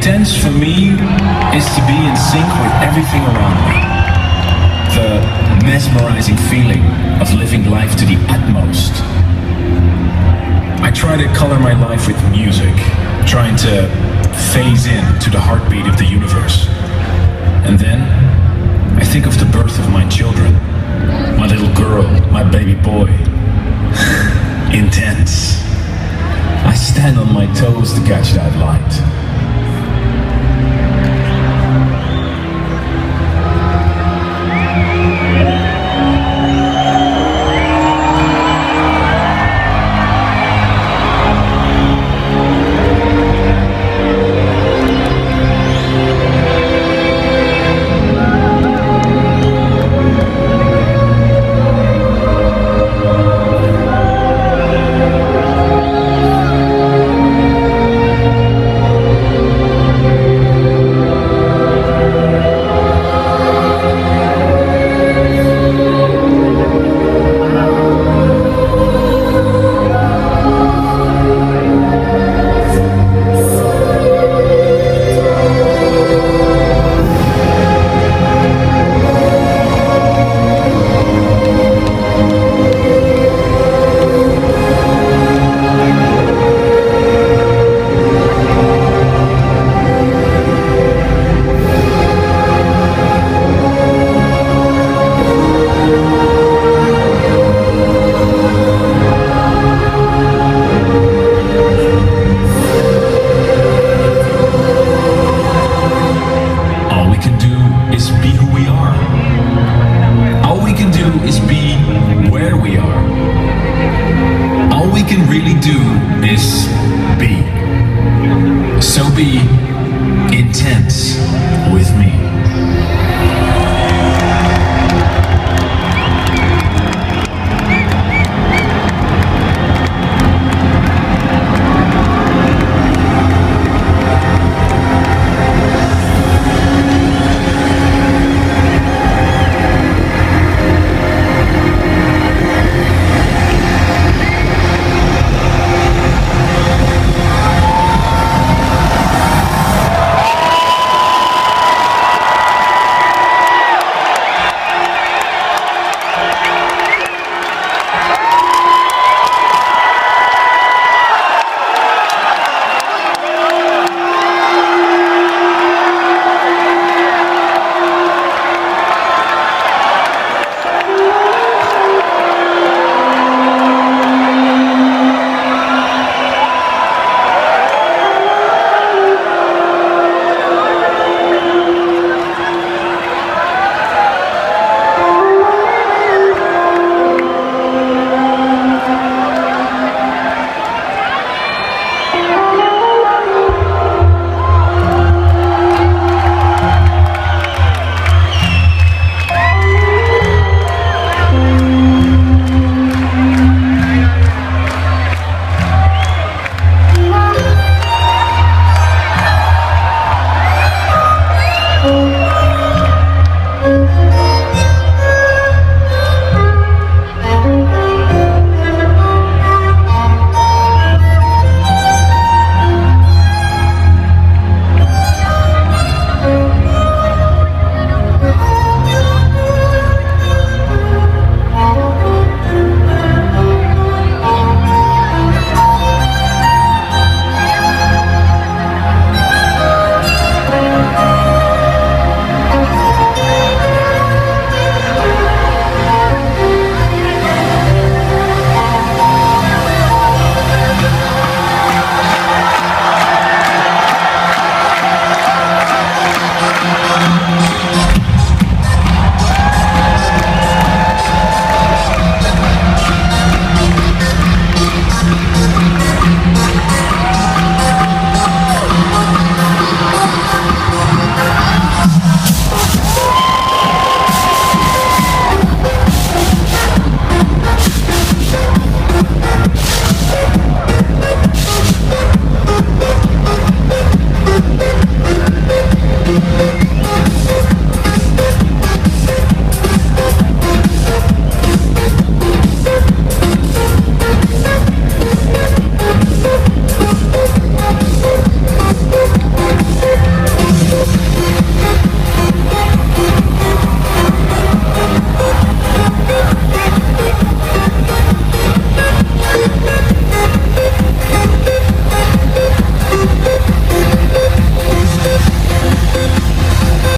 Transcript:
Intense for me is to be in sync with everything around me. The mesmerizing feeling of living life to the utmost. I try to color my life with music, trying to phase in to the heartbeat of the universe. And then I think of the birth of my children, my little girl, my baby boy. Intense. I stand on my toes to catch that light. Is be. So be intense.